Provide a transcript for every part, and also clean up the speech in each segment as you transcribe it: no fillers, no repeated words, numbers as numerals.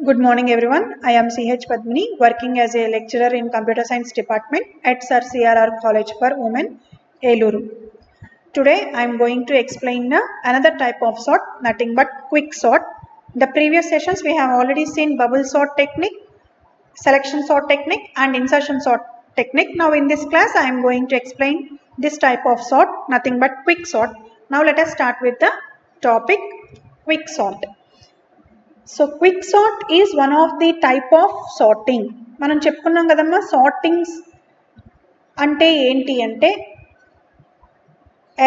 Good morning everyone. I am CH Padmini, working as a lecturer in Computer Science Department at Sir CRR College for Women, Eluru. Today I am going to explain another type of sort, nothing but quick sort. The previous sessions we have already seen bubble sort technique, selection sort technique and insertion sort technique. Now in this class I am going to explain this type of sort, nothing but quick sort. Now let us start with the topic quick sort. So quick sort is one of the type of sorting. మనం చెప్పుకున్నాం కదమ్మా sortings అంటే ఏంటి అంటే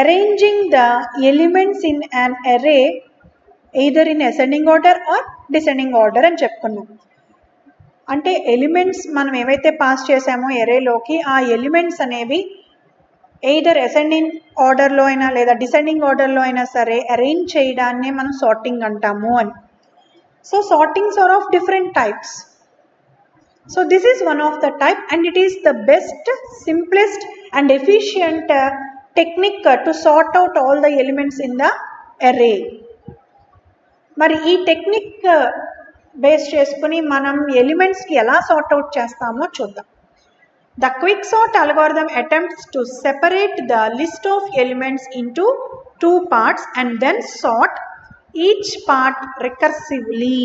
arranging the elements in an array either in ascending order or descending order అని చెప్పుకున్నాం. అంటే elements మనం ఏవైతే పాస్ చేసామో ఎరేలోకి ఆ ఎలిమెంట్స్ అనేవి ఎయిదర్ అసెండింగ్ ఆర్డర్లో అయినా లేదా డిసెండింగ్ ఆర్డర్లో అయినా సరే అరేంజ్ చేయడాన్నే మనం సార్టింగ్ అంటాము అని. So sortings are of different types. So this is one of the type and it is the best, simplest and efficient technique to sort out all the elements in the array. మరి ఈ technique base చేసుకుని మనం ఎలిమెంట్స్కి ఎలా sort out చేస్తామో చూద్దాం. The quick sort algorithm attempts to separate the list of elements into two parts and then sort each part recursively.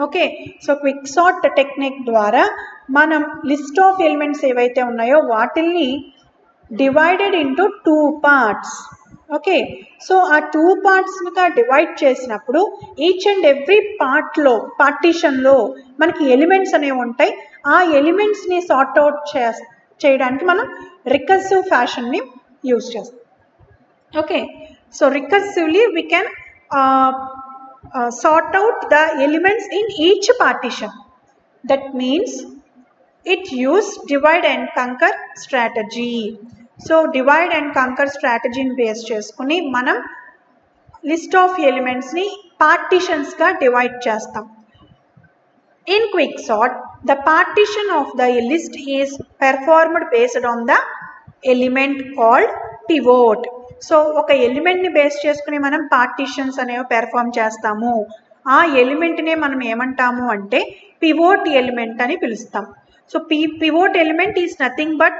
Okay, so quick sort technique ద్వారా మనం list of elements ఏవైతే ఉన్నాయో వాటిల్ని divided into two parts. Okay, so ఆ two పార్ట్స్గా divide చేసినప్పుడు each and every పార్ట్లో పార్టీషన్లో మనకి ఎలిమెంట్స్ అనేవి ఉంటాయి. ఆ ఎలిమెంట్స్ని సార్ట్ అవుట్ చేయడానికి మనం రికర్సివ్ ఫ్యాషన్ని యూజ్ చేస్తాం. Okay, so recursively we can sort out the elements in each partition. That means it use divide and conquer strategy. So divide and conquer strategy ni base cheskuni manam list of elements ni partitions ga divide chestam. In quick sort the partition of the list is performed based on the element called pivot. So ఒక ఎలిమెంట్ని base చేసుకుని మనం partitions అనేవి perform చేస్తాము. ఆ ఎలిమెంట్నే మనం ఏమంటాము అంటే పివోట్ ఎలిమెంట్ అని పిలుస్తాం. So pivot element is nothing but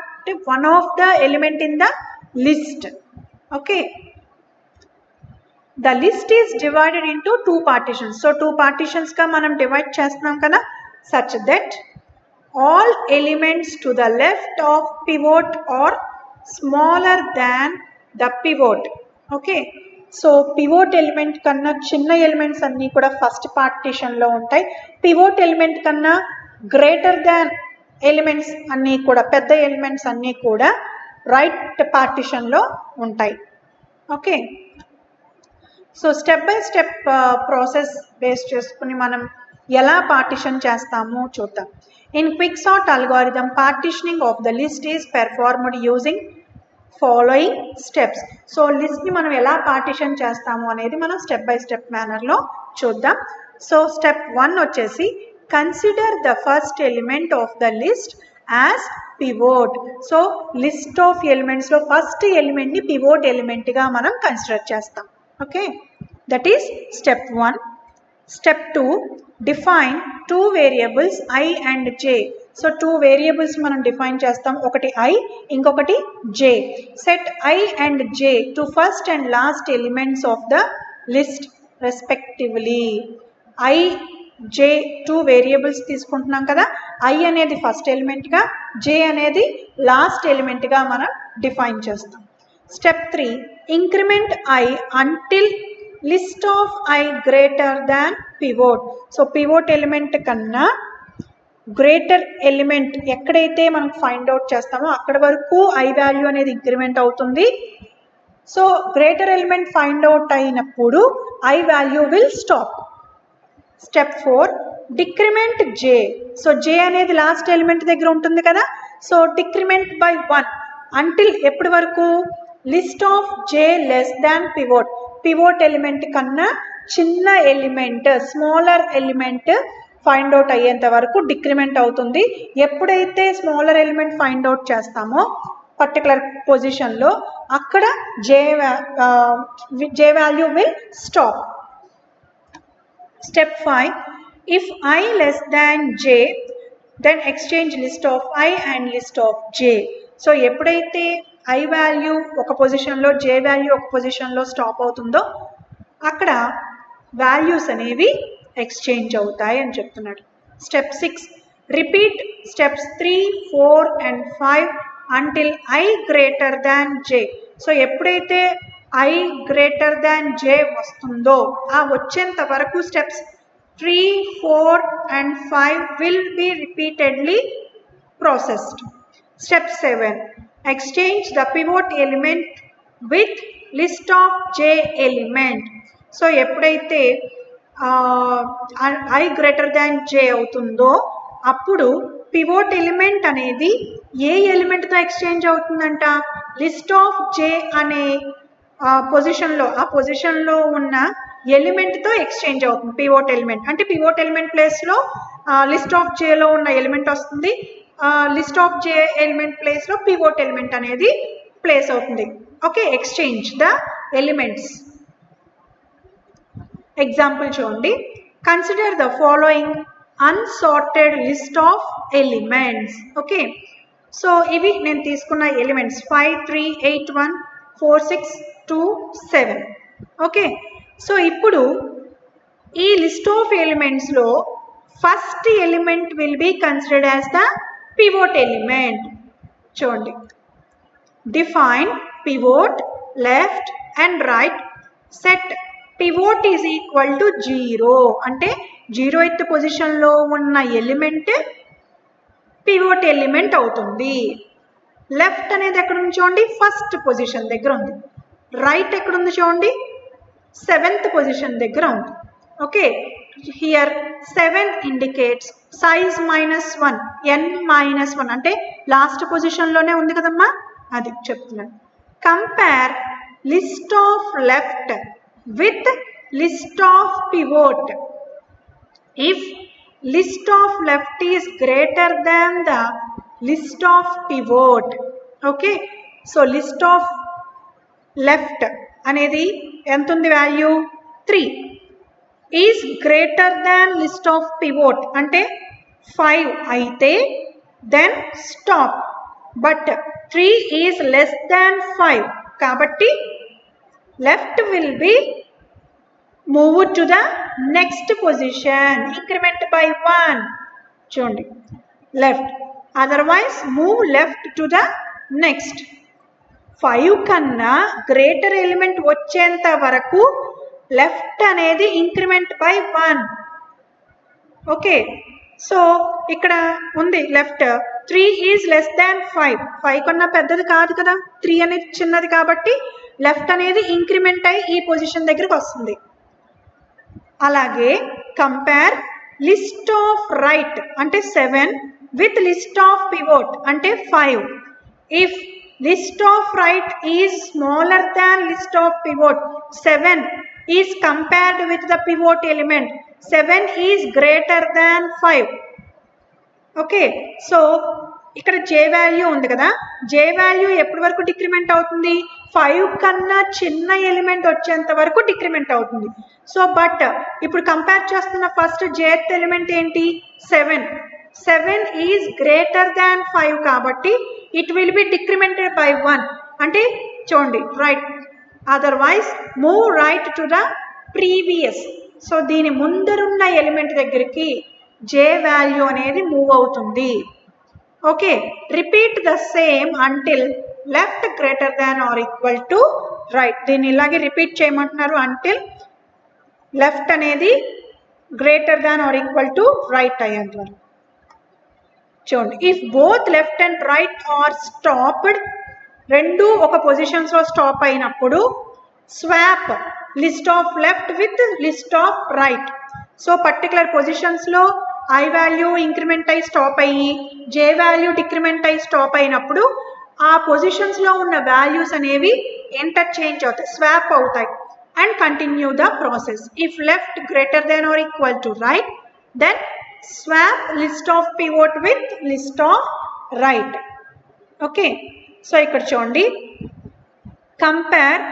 one of the element in the list. Okay, the list is divided into two partitions. So two పార్టీషన్స్గా మనం డివైడ్ చేస్తున్నాం కదా, such that all elements to the left of pivot are smaller than the pivot. Okay, so pivot element కన్నా చిన్న elements అన్నీ కూడా first పార్టీషన్లో ఉంటాయి. పివోట్ ఎలిమెంట్ కన్నా గ్రేటర్ దాన్ ఎలిమెంట్స్ అన్నీ కూడా పెద్ద ఎలిమెంట్స్ అన్నీ కూడా రైట్ పార్టీషన్లో ఉంటాయి. Okay, so step by step process base చేసుకుని మనం ఎలా పార్టీషన్ చేస్తామో చూద్దాం. In quick sort algorithm partitioning of the list is performed using following steps. So లిస్ట్ని మనం ఎలా పార్టీషన్ చేస్తాము అనేది మనం స్టెప్ బై స్టెప్ మేనర్లో చూద్దాం. సో స్టెప్ 1 వచ్చేసి consider the first element of the list as pivot. So list of ఎలిమెంట్స్లో first ఎలిమెంట్ని పివోట్ ఎలిమెంట్గా మనం కన్సిడర్ చేస్తాం. Okay, that is step 1. Step 2 define two variables i and j. So two variables మనం define చేస్తాం, ఒకటి i ఇంకొకటి j. Set i and j to first and last elements of the list respectively. I j two variables తీసుకుంటున్నాం కదా, I అనేది first ఎలిమెంట్గా జే అనేది last ఎలిమెంట్గా మనం define చేస్తాం. Step 3 increment i until list of i greater than pivot. So pivot element కన్నా greater element ఎక్కడైతే మనం find out చేస్తామో అక్కడ వరకు ఐ వాల్యూ అనేది ఇంక్రిమెంట్ అవుతుంది. So greater element find out అయినప్పుడు i value will stop. Step 4 decrement j. So j అనేది లాస్ట్ ఎలిమెంట్ దగ్గర ఉంటుంది కదా, సో డిక్రిమెంట్ బై 1 అంటిల్ ఎప్పటి వరకు list of j less than pivot. Pivot element కన్నా చిన్న element smaller element find out అయ్యేంత వరకు డిక్రిమెంట్ అవుతుంది. ఎప్పుడైతే స్మాలర్ ఎలిమెంట్ ఫైండ్ అవుట్ చేస్తామో పర్టికులర్ పొజిషన్లో అక్కడ j value will stop. Step 5 If I less than j, then exchange list of I and list of j. So ఎప్పుడైతే I value ఒక పొజిషన్లో j వాల్యూ ఒక పొజిషన్లో స్టాప్ అవుతుందో అక్కడ వాల్యూస్ అనేవి ఎక్స్చేంజ్ అవుతాయి అని చెప్తున్నాడు. Step 6, repeat steps 3, 4 and 5 until I greater than j. So ఎప్పుడైతే I గ్రేటర్ దాన్ j వస్తుందో ఆ వచ్చేంత వరకు steps 3, 4 and 5 will be repeatedly processed. Step 7, exchange the pivot element with list of j element. So ఎప్పుడైతే I greater than j అవుతుందో అప్పుడు pivot element అనేది ఏ ఎలిమెంట్తో ఎక్స్చేంజ్ అవుతుందంట, లిస్ట్ ఆఫ్ j అనే పొజిషన్లో ఆ పొజిషన్లో ఉన్న ఎలిమెంట్తో ఎక్స్చేంజ్ అవుతుంది. పివోట్ ఎలిమెంట్ అంటే పివోట్ ఎలిమెంట్ ప్లేస్లో లిస్ట్ ఆఫ్ జేలో ఉన్న ఎలిమెంట్ వస్తుంది, లిస్ట్ ఆఫ్ జే ఎలిమెంట్ ప్లేస్లో పివోట్ ఎలిమెంట్ అనేది ప్లేస్ అవుతుంది. Okay, exchange the elements. Example చూడండి. Consider the following unsorted list of elements. Okay, so ఇవి నేను తీసుకున్న ఎలిమెంట్స్ 5, 3, 8, 1, 4, 6, 2, 7. ఓకే, సో ఇప్పుడు ఈ లిస్ట్ ఆఫ్ ఎలిమెంట్స్లో first element will be considered as the pivot element. చూడండి, define pivot left and right, set pivot is equal to 0 అంటే 0th పొజిషన్లో ఉన్న ఎలిమెంట్ పివోట్ ఎలిమెంట్ అవుతుంది. లెఫ్ట్ అనేది ఎక్కడ ఉంది చూడండి, ఫస్ట్ పొజిషన్ దగ్గర ఉంది. రైట్ ఎక్కడ ఉంది చూడండి, 7th పొజిషన్ దగ్గర ఉంది. Okay, here 7 indicates size -1, n -1 అంటే లాస్ట్ పొజిషన్లోనే ఉంది కదమ్మా, అది చెప్తున్నాను. Compare list of left with list of pivot. If list of left is greater than the list of pivot. Okay, so list of left అనేది ఎంత ఉంది value 3, is greater than list of pivot అంటే 5 అయితే then stop. But 3 is less than 5 కాబట్టి left will be move to the next position, increment by 1. చూడండి, left, otherwise move left to the next. 5 కన్నా greater element వచ్చేంత వరకు left అనేది increment by 1. Okay, so ఇక్కడ ఉంది లెఫ్ట్ 3 ఈజ్ లెస్ దాన్ 5, 5 కన్నా పెద్దది కాదు కదా, 3 అనేది చిన్నది కాబట్టి లెఫ్ట్ అనేది ఇంక్రిమెంట్ అయి ఈ పొజిషన్ దగ్గరికి వస్తుంది. అలాగే కంపేర్ లిస్ట్ ఆఫ్ రైట్ అంటే 7 విత్ లిస్ట్ ఆఫ్ పివోట్ అంటే 5. If list of right is smaller than list of pivot, 7 is compared with the pivot element, 7 is greater than 5. Okay, so ఇక్కడ j value ఉంది కదా, j value ఎప్పటి వరకు decrement అవుతుంది, 5 కన్నా చిన్న ఎలిమెంట్ వచ్చేంత వరకు డిక్రిమెంట్ అవుతుంది. సో బట్ ఇప్పుడు కంపేర్ చేస్తున్న ఫస్ట్ jth ఎలిమెంట్ ఏంటి, 7. 7 ఈజ్ గ్రేటర్ దాన్ 5 కాబట్టి it will be decremented by 1 అంటే చూడండి right, otherwise move right to the previous. So దీని ముందరున్న ఎలిమెంట్ దగ్గరికి j వాల్యూ అనేది మూవ్ అవుతుంది. Okay, repeat the same until left greater than or equal to right. దీన్ని ఇలాగే repeat చేయమంటున్నారు అంటిల్ లెఫ్ట్ అనేది greater than or equal to right అయ్యేంత వరకు. చూడండి, if both left and right are stopped, రెండు ఒక పొజిషన్స్లో స్టాప్ అయినప్పుడు swap list of left with list of right. So particular పొజిషన్స్లో ఐ వాల్యూ ఇంక్రిమెంట్ అయి స్టాప్ అయ్యి జే వాల్యూ డిక్రిమెంట్ అయి స్టాప్ అయినప్పుడు ఆ పొజిషన్స్లో ఉన్న వాల్యూస్ అనేవి ఇంటర్చేంజ్ అవుతాయి, స్వాప్ అవుతాయి and continue the process. If left greater then or equal to right, then swap list of pivot with list of right. Okay, so ఇక్కడ చూడండి, compare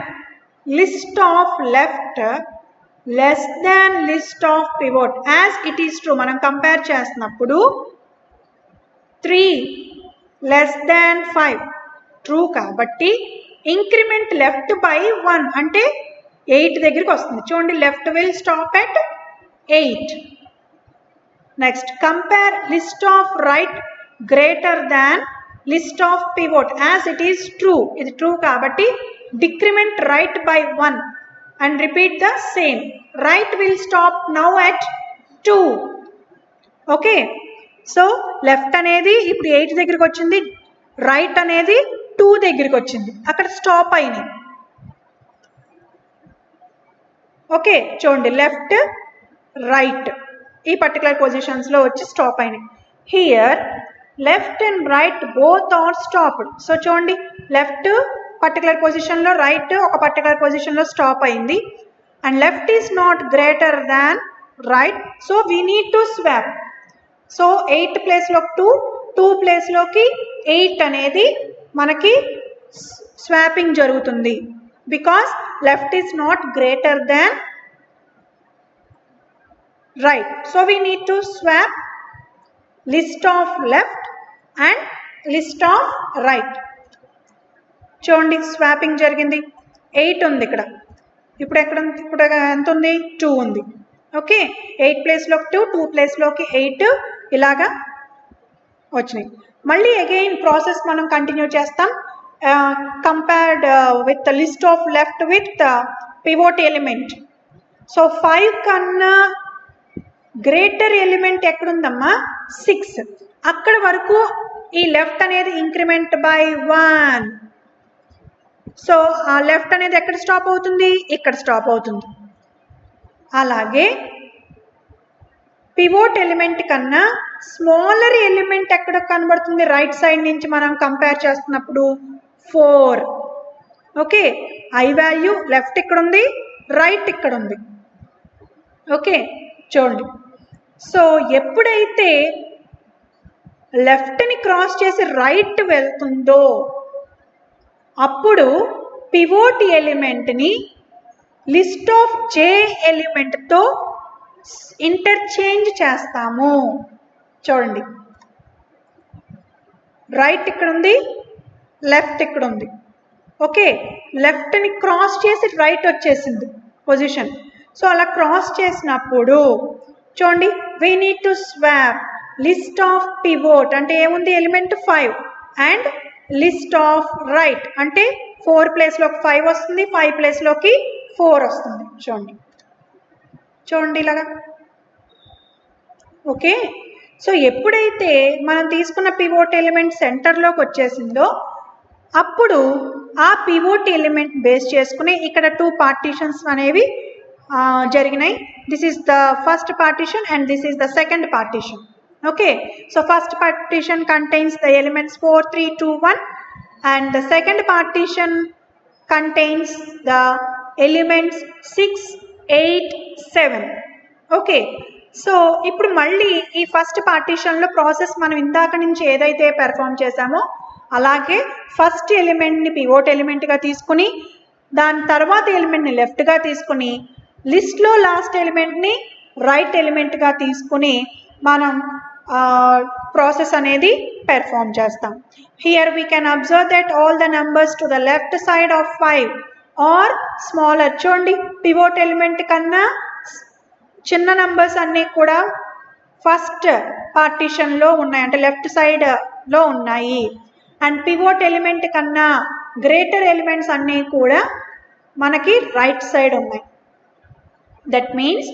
list of left less than list of pivot as it is true. మనం compare చేస్తున్నప్పుడు 3 less than 5 true కాబట్టి increment left by 1 అంటే 8 దగ్గరికి వస్తుంది. చూడండి, left will stop at 8. Next compare list of right greater than list of pivot as it is true. ఇది true కాబట్టి decrement right by 1 and repeat the same. Right will stop now at 2. Okay, so left అనేది ఇప్పుడు 8 దగ్గరికి వచ్చింది, right అనేది 2 దగ్గరికి వచ్చింది, అక్కడ స్టాప్ అయినాయి. ఓకే, చూడండి లెఫ్ట్ రైట్ ఈ పర్టికులర్ పొజిషన్స్లో వచ్చి స్టాప్ అయినాయి. Here left and right both are stopped. So చూడండి, లెఫ్ట్ పర్టికులర్ పొజిషన్లో, రైట్ ఒక పర్టికులర్ పొజిషన్లో స్టాప్ అయింది. And left is not greater than right, so we need to swap. So 8 ప్లేస్లోకి 2, 2 ప్లేస్లోకి 8 అనేది మనకి స్వాపింగ్ జరుగుతుంది. Because left is not greater than right, so we need to swap list of left and list of right. చూడండి, swapping జరిగింది. 8 ఉంది ఇక్కడ, ఇప్పుడు ఎక్కడ ఉంది? ఇప్పుడు ఎంత ఉంది? 2 ఉంది. ఓకే, 8 ప్లేస్లోకి 2, 2 ప్లేస్లోకి 8 ఇలాగా వచ్చినాయి. మళ్ళీ అగైన్ ప్రాసెస్ మనం కంటిన్యూ చేస్తాం. Compared with list of left with pivot element. So 5 కన్నా గ్రేటర్ ఎలిమెంట్ ఎక్కడుందమ్మా? 6. అక్కడ వరకు ఈ లెఫ్ట్ అనేది ఇంక్రిమెంట్ బై 1. సో ఆ లెఫ్ట్ అనేది ఎక్కడ స్టాప్ అవుతుంది? ఇక్కడ స్టాప్ అవుతుంది. అలాగే పివోట్ ఎలిమెంట్ కన్నా స్మాలర్ ఎలిమెంట్ ఎక్కడ కనబడుతుంది? రైట్ సైడ్ నుంచి మనం కంపేర్ చేస్తున్నప్పుడు 4. ఓకే, ఐ వాల్యూ లెఫ్ట్ ఇక్కడ ఉంది, రైట్ ఇక్కడ ఉంది. ఓకే, చూడండి. సో ఎప్పుడైతే లెఫ్ట్ని క్రాస్ చేసి రైట్ వెళ్తుందో అప్పుడు పివోట్ ఎలిమెంట్ని లిస్ట్ ఆఫ్ జే ఎలిమెంట్తో ఇంటర్చేంజ్ చేస్తాము. చూడండి, రైట్ ఇక్కడ ఉంది, లెఫ్ట్ ఇక్కడ ఉంది. ఓకే, లెఫ్ట్ని క్రాస్ చేసి రైట్ వచ్చేసింది పొజిషన్. సో అలా క్రాస్ చేసినప్పుడు చూడండి, we need to swap list of pivot అంటే ఏముంది? Element 5 and list of right అంటే 4 ప్లేస్లోకి 5 వస్తుంది, 5 ప్లేస్లోకి 4 వస్తుంది. చూడండి, చూడండి ఇలాగా. ఓకే, సో ఎప్పుడైతే మనం తీసుకున్న పివోట్ ఎలిమెంట్ సెంటర్లోకి వచ్చేసిందో అప్పుడు ఆ పివోట్ ఎలిమెంట్ బేస్ చేసుకుని ఇక్కడ 2 పార్టీషన్స్ అనేవి జరిగినాయి. This is the first partition and this is the second partition. Okay, so first partition contains the elements 4, 3, 2, 1 and the second partition contains the elements 6, 8, 7. Okay, so ఇప్పుడు మళ్ళీ ఈ first పార్టీషన్లో process మనం ఇందాక నుంచి ఏదైతే పెర్ఫామ్ చేసామో అలాగే ఫస్ట్ ఎలిమెంట్ని పివోట్ ఎలిమెంట్గా తీసుకుని దాని తర్వాత ఎలిమెంట్ని లెఫ్ట్గా తీసుకుని లిస్ట్లో లాస్ట్ ఎలిమెంట్ని రైట్ ఎలిమెంట్గా తీసుకుని మనం ప్రాసెస్ అనేది పెర్ఫామ్ చేస్తాం. Here we can observe that all the numbers to the left side of 5 are smaller. చూడండి, పివోట్ ఎలిమెంట్ కన్నా చిన్న నెంబర్స్ అన్నీ కూడా ఫస్ట్ పార్టీషన్లో ఉన్నాయి, అంటే లెఫ్ట్ సైడ్లో ఉన్నాయి. అండ్ పివోట్ ఎలిమెంట్ కన్నా గ్రేటర్ ఎలిమెంట్స్ అన్నీ కూడా మనకి రైట్ సైడ్ ఉన్నాయి. That means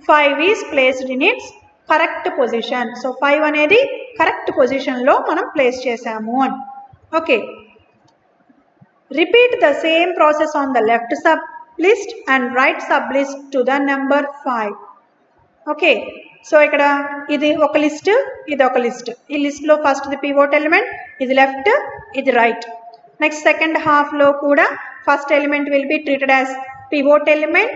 5 is placed in it's correct position. So 5 అనేది కరెక్ట్ పొజిషన్లో మనం ప్లేస్ చేసాము అని. Okay, repeat the same process on the left sub list and right sub list to the number 5. Okay, so ఇక్కడ ఇది ఒక list, ఇది ఒక లిస్ట్. ఈ లిస్ట్లో ఫస్ట్ ది పివోట్ ఎలిమెంట్, ఇది లెఫ్ట్, ఇది రైట్. నెక్స్ట్ సెకండ్ హాఫ్లో కూడా first element will be treated as pivot element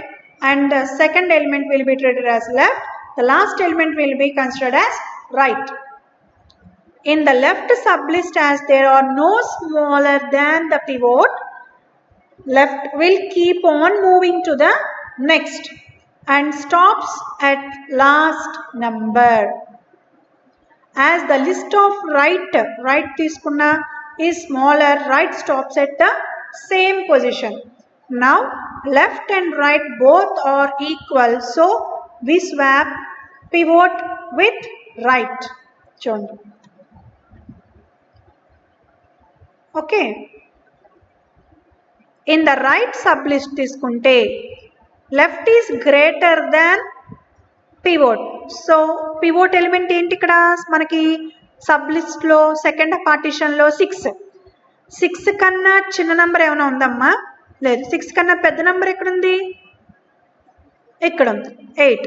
and the second element will be treated as left. The last element will be considered as right. In the left sublist, as there are no smaller than the pivot, left will keep on moving to the next. and stops at last number. As the list of right తీసుకున్న is smaller, right stops at the same position. Now left and right both are equal, so we swap pivot with right. చూడండి. Okay, in the right sublist తీసుకుంటే left is greater than pivot. So pivot element ఏంటి ఇక్కడ మనకి సబ్లిస్ట్ లో second partition లో 6 కన్నా చిన్న number ఏమైనా ఉందమ్మా? లేదు. 6 కన్నా పెద్ద నంబర్ ఎక్కడుంది? ఇక్కడ ఉంది, 8.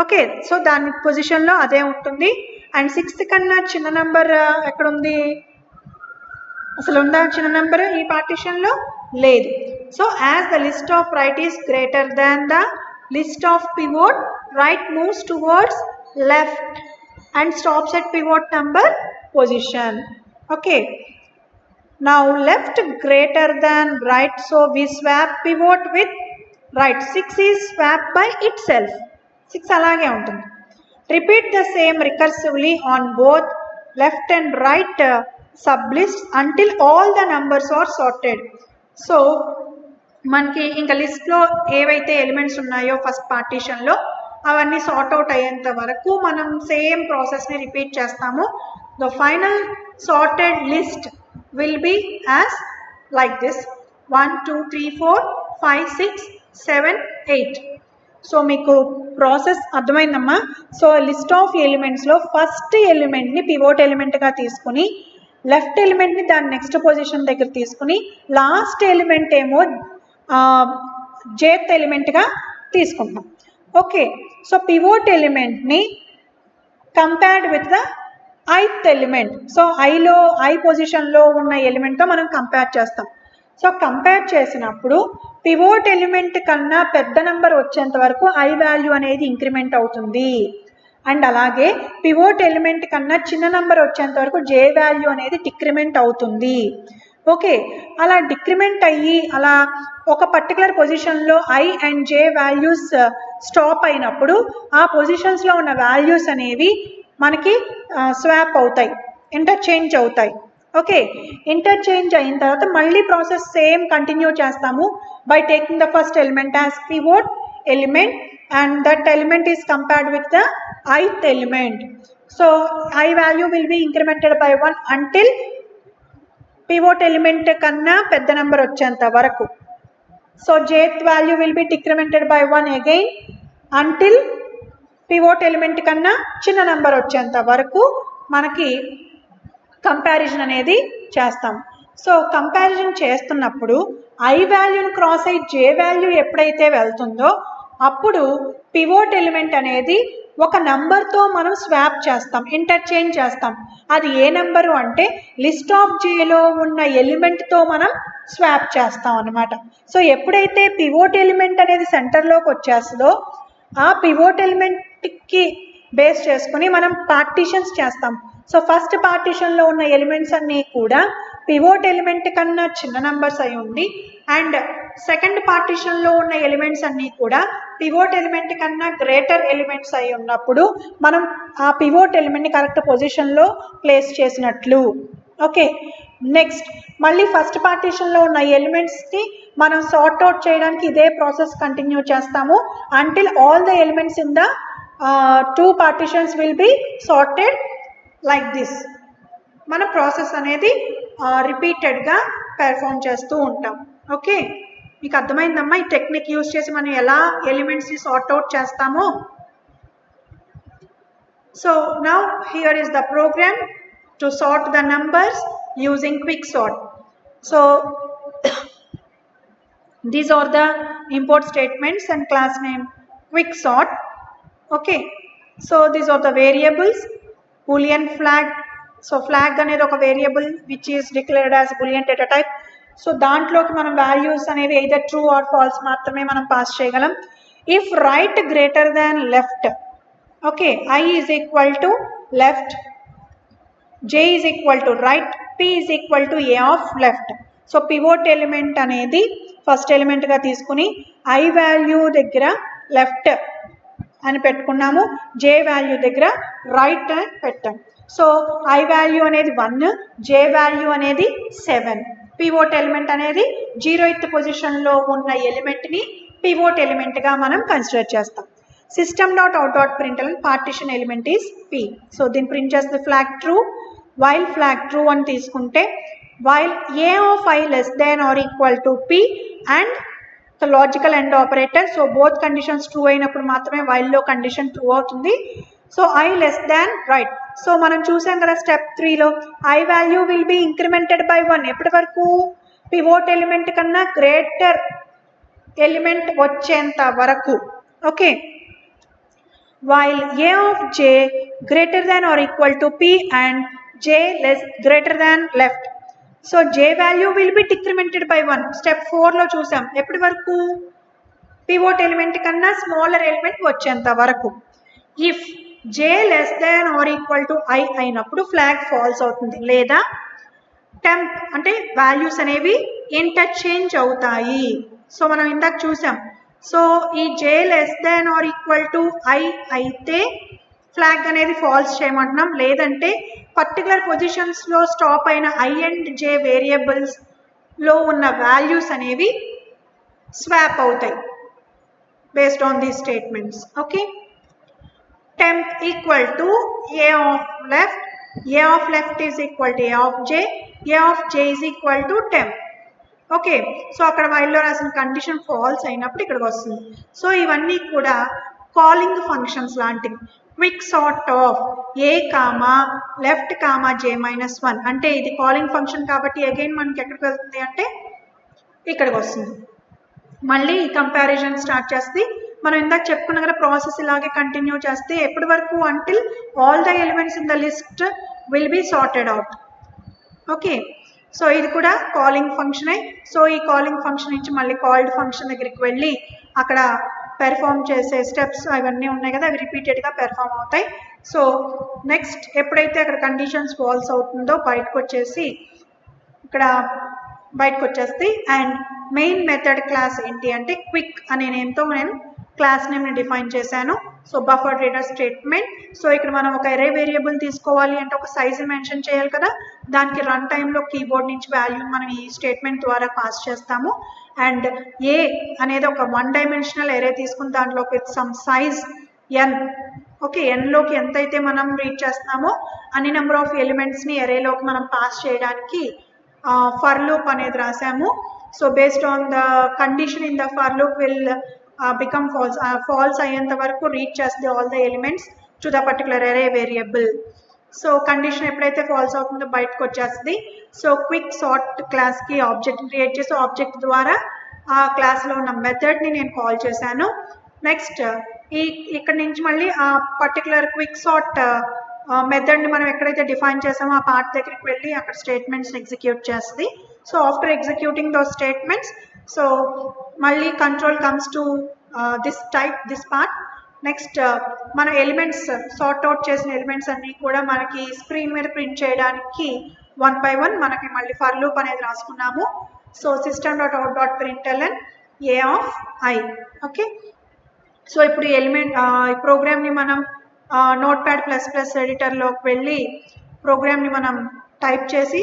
ఓకే, సో దాని పొజిషన్లో అదే ఉంటుంది. అండ్ 6 కన్నా చిన్న నంబర్ ఎక్కడుంది? అసలు ఉందా చిన్న నెంబర్ ఈ పార్టిషన్లో? లేదు. So as the list of right is greater than the list of pivot, right moves towards left and stops at pivot number position. Okay, now left greater than right, so we swap pivot with right. 6 is swapped by itself. 6 అలాగే ఉంటుంది. Repeat the same recursively on both left and right sublists until all the numbers are sorted. So మనకి ఇంకా లిస్ట్లో ఏవైతే elements ఉన్నాయో first పార్టీషన్లో అవన్నీ sort out అయ్యేంత వరకు మనం సేమ్ ప్రాసెస్ని రిపీట్ చేస్తాము. The final sorted list will be as like this: 1 2 3 4 5 6 7 8. So మీకు ప్రాసెస్ అర్థమైందమ్మా? సో లిస్ట్ ఆఫ్ ఎలిమెంట్స్లో ఫస్ట్ ఎలిమెంట్ని పివోట్ ఎలిమెంట్గా తీసుకుని, లెఫ్ట్ ఎలిమెంట్ని దాని నెక్స్ట్ పొజిషన్ దగ్గర తీసుకుని, లాస్ట్ ఎలిమెంట్ ఏమో జేత్ ఎలిమెంట్గా తీసుకుంటాం. ఓకే, సో పివోట్ ఎలిమెంట్ని compared with the ith element. So i పొజిషన్లో ఉన్న ఎలిమెంట్తో మనం కంపేర్ చేస్తాం. సో కంపేర్ చేసినప్పుడు పివోట్ ఎలిమెంట్ కన్నా పెద్ద నెంబర్ వచ్చేంత వరకు ఐ వాల్యూ అనేది ఇంక్రిమెంట్ అవుతుంది. అండ్ అలాగే పివోట్ ఎలిమెంట్ కన్నా చిన్న నెంబర్ వచ్చేంత వరకు జే వాల్యూ అనేది డిక్రిమెంట్ అవుతుంది. ఓకే, అలా డిక్రిమెంట్ అయ్యి అలా ఒక పర్టికులర్ పొజిషన్లో I and J values stop అయినప్పుడు ఆ పొజిషన్స్లో ఉన్న వాల్యూస్ అనేవి మనకి స్వాప్ అవుతాయి, ఇంటర్చేంజ్ అవుతాయి. ఓకే, ఇంటర్చేంజ్ అయిన తర్వాత మళ్ళీ ప్రాసెస్ సేమ్ కంటిన్యూ చేస్తాము by taking the first element as pivot element and that element is compared with the ith element. So i value will be incremented by 1 until pivot element కన్నా పెద్ద number వచ్చేంత వరకు. So jth value will be decremented by 1 again until pivot element కన్నా చిన్న number వచ్చేంత వరకు మనకి comparison అనేది చేస్తాం. సో కంపారిజన్ చేస్తున్నప్పుడు ఐ వాల్యూని క్రాస్ అయ్యి జే వాల్యూ ఎప్పుడైతే వెళ్తుందో అప్పుడు పివోట్ ఎలిమెంట్ అనేది ఒక నెంబర్తో మనం స్వాప్ చేస్తాం, ఇంటర్చేంజ్ చేస్తాం. అది ఏ నెంబరు అంటే లిస్ట్ ఆఫ్ జేలో ఉన్న ఎలిమెంట్తో మనం స్వాప్ చేస్తాం అన్నమాట. సో ఎప్పుడైతే పివోట్ ఎలిమెంట్ అనేది సెంటర్లోకి వచ్చేస్తుందో ఆ పివోట్ ఎలిమెంట్కి బేస్ చేసుకుని మనం పార్టీషన్స్ చేస్తాం. సో ఫస్ట్ పార్టీషన్లో ఉన్న ఎలిమెంట్స్ అన్నీ కూడా పివోట్ ఎలిమెంట్ కన్నా చిన్న నెంబర్స్ అయి ఉండి, అండ్ సెకండ్ పార్టీషన్లో ఉన్న ఎలిమెంట్స్ అన్నీ కూడా పివోట్ ఎలిమెంట్ కన్నా గ్రేటర్ ఎలిమెంట్స్ అయి ఉన్నప్పుడు మనం ఆ పివోట్ ఎలిమెంట్ని కరెక్ట్ పొజిషన్లో ప్లేస్ చేసినట్లు. ఓకే, నెక్స్ట్ మళ్ళీ ఫస్ట్ పార్టీషన్లో ఉన్న ఎలిమెంట్స్ని మనం సార్ట్ అవుట్ చేయడానికి ఇదే ప్రాసెస్ కంటిన్యూ చేస్తాము until all the elements in the two partitions will be sorted like this. మన ప్రాసెస్ అనేది రిపీటెడ్గా పెర్ఫామ్ చేస్తూ ఉంటాం. ఓకే, మీకు అర్థమైందమ్మా ఈ టెక్నిక్ యూజ్ చేసి మనం ఎలా ఎలిమెంట్స్ని సార్ట్ అవుట్ చేస్తామో? So now here is the program to sort the numbers using quick sort. So these are the import statements and class name quick sort. Okay, so these are the variables. Boolean flag. So flag అనేది ఒక variable which is declared as boolean data type. So దాంట్లోకి మనం values అనేవి either true or false మాత్రమే మనం pass చేయగలం. if right greater than left, okay, I is equal to left, j is equal to right, p is equal to a of left. So pivot element అనేది first ఎలిమెంట్గా తీసుకుని I value దగ్గర left అని పెట్టుకున్నాము, జే value దగ్గర right అని పెట్టాం. So i value అనేది 1, జే value అనేది 7. పివోట్ ఎలిమెంట్ అనేది 0th పొజిషన్లో ఉన్న ఎలిమెంట్ని పివోట్ ఎలిమెంట్గా మనం కన్సిడర్ చేస్తాం. System dot out dot println partition element is p. So దీన్ని ప్రింట్ చేస్తే flag true, while flag true అని తీసుకుంటే while a of i less than or equal to p and the logical and operator. So both conditions true అయినప్పుడు మాత్రమే వైల్లో condition true అవుతుంది. So i less than right. So మనం చూసాం కదా step 3లో i value will be incremented by 1 ఎప్పటి వరకు, పివోట్ ఎలిమెంట్ కన్నా గ్రేటర్ ఎలిమెంట్ వచ్చేంత వరకు. Okay, while a of j greater than or equal to p and j less greater than left. So j value will be decremented by 1 step 4లో చూసాం. ఎప్పటి వరకు, pivot element కన్నా smaller element వచ్చేంత వరకు. If j less than or equal to i అయినప్పుడు flag false అవుతుంది, లేదా టెంప్ అంటే వాల్యూస్ అనేవి ఇంటర్చేంజ్ అవుతాయి. సో మనం ఇందాక చూసాం. సో ఈ j less than or equal to i అయితే ఫ్లాగ్ అనేది ఫాల్స్ చేయమంటున్నాం, లేదంటే పర్టికులర్ పొజిషన్స్లో స్టాప్ అయిన ఐ అండ్ జే వేరియబుల్స్లో ఉన్న వాల్యూస్ అనేవి స్వాప్ అవుతాయి based on these statements. Okay, temp equal to a of left, a of left is equal to a of j, a of j is equal to temp. Okay, so అక్కడ వైల్లో రాసిన condition false అయినప్పుడు ఇక్కడికి వస్తుంది. So ఇవన్నీ కూడా calling functions లాంటివి. Quick sort of a comma left comma j -1 అంటే ఇది కాలింగ్ ఫంక్షన్ కాబట్టి అగైన్ మనకి ఎక్కడికి వెళ్తుంది అంటే ఇక్కడికి వస్తుంది. మళ్ళీ ఈ కంపారిజన్ స్టార్ట్ చేస్తే మనం ఇందాక చెప్పుకున్నాం కదా ప్రాసెస్ ఇలాగే కంటిన్యూ చేస్తే ఎప్పటి వరకు, until all the elements in the list will be sorted out. Okay, so ఇది కూడా కాలింగ్ ఫంక్షనే. సో ఈ కాలింగ్ ఫంక్షన్ నుంచి మళ్ళీ కాల్డ్ ఫంక్షన్ దగ్గరికి వెళ్ళి అక్కడ పెర్ఫామ్ చేసే స్టెప్స్ అవన్నీ ఉన్నాయి కదా, అవి రిపీటెడ్గా పెర్ఫామ్ అవుతాయి. సో నెక్స్ట్ ఎప్పుడైతే అక్కడ కండిషన్స్ ఫాల్స్ అవుతుందో బయటకు వచ్చేసి ఇక్కడ బయటకు వచ్చేస్తే అండ్ మెయిన్ మెథడ్ క్లాస్ ఏంటి అంటే క్విక్ అనే నేమ్తో నేను క్లాస్ నేమ్ని డిఫైన్ చేశాను. So buffer reader statement. So ఇక్కడ మనం ఒక అరే వేరియబుల్ తీసుకోవాలి అంటే ఒక సైజు మెన్షన్ చేయాలి కదా, దానికి రన్ టైంలో కీబోర్డ్ నుంచి వాల్యూని మనం ఈ స్టేట్మెంట్ ద్వారా పాస్ చేస్తాము. అండ్ ఏ అనేది ఒక 1 డైమెన్షనల్ అరే తీసుకుని దాంట్లో with some size n. Okay, ఎన్లోకి ఎంతైతే మనం రీడ్ చేస్తున్నామో అన్ని నెంబర్ ఆఫ్ ఎలిమెంట్స్ని అరేలోకి మనం పాస్ చేయడానికి ఫర్ లూప్ అనేది రాసాము. So based on the condition in the for loop will become false. False అయ్యేంత వరకు రీడ్ చేస్తే all the elements to the particular array variable. So condition ఎప్పుడైతే ఫాల్స్ అవుతుందో బయటకు వచ్చేస్తుంది. సో క్విక్ సార్ట్ క్లాస్కి ఆబ్జెక్ట్ క్రియేట్ చేసి ఆబ్జెక్ట్ ద్వారా ఆ క్లాస్లో ఉన్న మెథడ్ని నేను కాల్ చేశాను. నెక్స్ట్ ఇక్కడ నుంచి మళ్ళీ ఆ పర్టికులర్ క్విక్ సార్ట్ మెథడ్ని మనం ఎక్కడైతే డిఫైన్ చేసామో ఆ పార్ట్ దగ్గరికి వెళ్ళి అక్కడ స్టేట్మెంట్స్ని ఎగ్జిక్యూట్ చేస్తుంది. So after executing those statements, so మళ్ళీ control comes to this part. Next మన ఎలిమెంట్స్ సార్ట్ అవుట్ చేసిన ఎలిమెంట్స్ అన్నీ కూడా మనకి స్క్రీన్ మీద ప్రింట్ చేయడానికి 1 by 1 మనకి మళ్ళీ ఫర్ లూప్ అనేది రాసుకున్నాము. So system.out.println a of I. Okay, so ఇప్పుడు ఎలిమెంట్ ఈ ప్రోగ్రామ్ని మనం Notepad++ ఎడిటర్లోకి వెళ్ళి ప్రోగ్రామ్ని మనం టైప్ చేసి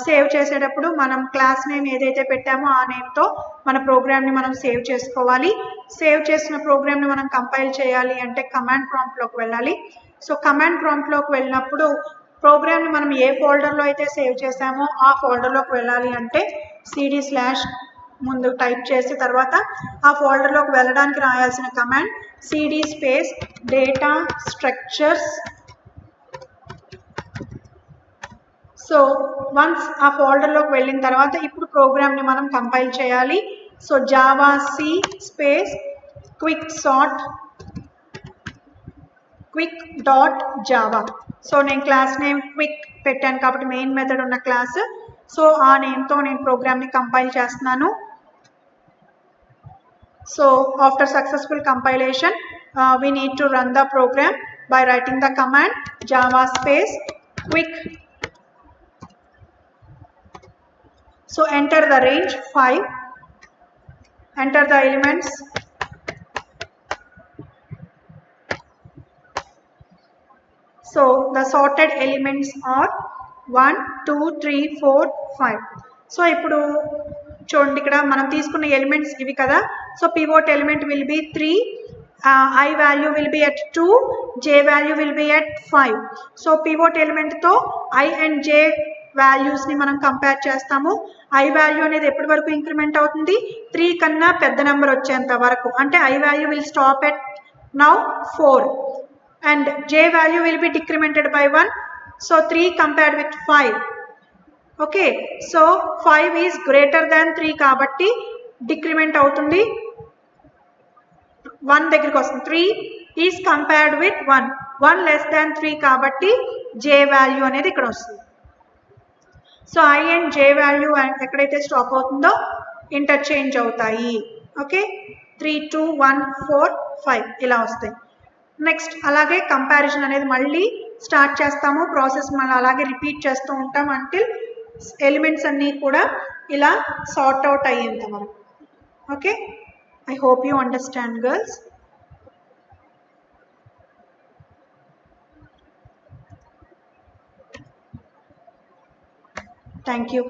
సేవ్ చేసేటప్పుడు మనం క్లాస్ నేమ్ ఏదైతే పెట్టామో ఆ నేమ్తో మన ప్రోగ్రామ్ని మనం సేవ్ చేసుకోవాలి. సేవ్ చేసిన ప్రోగ్రామ్ని మనం కంపైల్ చేయాలి అంటే కమాండ్ ప్రాంప్ట్లోకి వెళ్ళాలి. సో కమాండ్ ప్రాంప్ట్లోకి వెళ్ళినప్పుడు ప్రోగ్రామ్ని మనం ఏ ఫోల్డర్లో అయితే సేవ్ చేసామో ఆ ఫోల్డర్లోకి వెళ్ళాలి అంటే cd/ ముందు టైప్ చేసి తర్వాత ఆ ఫోల్డర్లోకి వెళ్ళడానికి రాయాల్సిన command cd space data structures. So once ఆ ఫోల్డర్లోకి వెళ్ళిన తర్వాత ఇప్పుడు ప్రోగ్రామ్ని మనం కంపైల్ చేయాలి. So javac space quick dot java. So నేను క్లాస్ నేమ్ క్విక్ పెట్టాను కాబట్టి మెయిన్ మెథడ్ ఉన్న క్లాస్. సో ఆ నేమ్తో నేను ప్రోగ్రామ్ని కంపైల్ చేస్తున్నాను. So after successful compilation we need to run the program by writing the command java space quick. So enter the range 5, enter the elements So the sorted elements are 1 2 3 4 5. So ఇప్పుడు చూడండి ఇక్కడ మనం తీసుకున్న elements ఇవి కదా. So pivot element will be 3, I value will be at 2, J value will be at 5. So pivot element తో I and J values ని మనం కంపేర్ చేస్తాము. I వాల్యూ అనేది ఎప్పటి వరకు ఇంక్రిమెంట్ అవుతుంది? 3 కన్నా పెద్ద నెంబర్ వచ్చేంత వరకు. అంటే I value will stop at now 4 and J value will be decremented by 1. So 3 compared with 5. Okay, so 5 is greater than 3 kabatti decrement avutundi 1 దగ్గరికి వస్తుంది. 3 is compared with 1. 1 less than 3 kabatti J value అనేది ఇక్కడ వస్తుంది. So I and J value ఎక్కడైతే stop అవుతుందో interchange అవుతాయి. Okay, 3 2 1 4 5 ఇలా వస్తాయి. నెక్స్ట్ అలాగే కంపారిజన్ అనేది మళ్ళీ స్టార్ట్ చేస్తాము. ప్రాసెస్ మనం అలాగే రిపీట్ చేస్తూ ఉంటాం అంటిల్ ఎలిమెంట్స్ అన్నీ కూడా ఇలా సార్ట్ అవుట్ అయ్యేంత వరకు. Okay, I hope you understand girls. Thank you.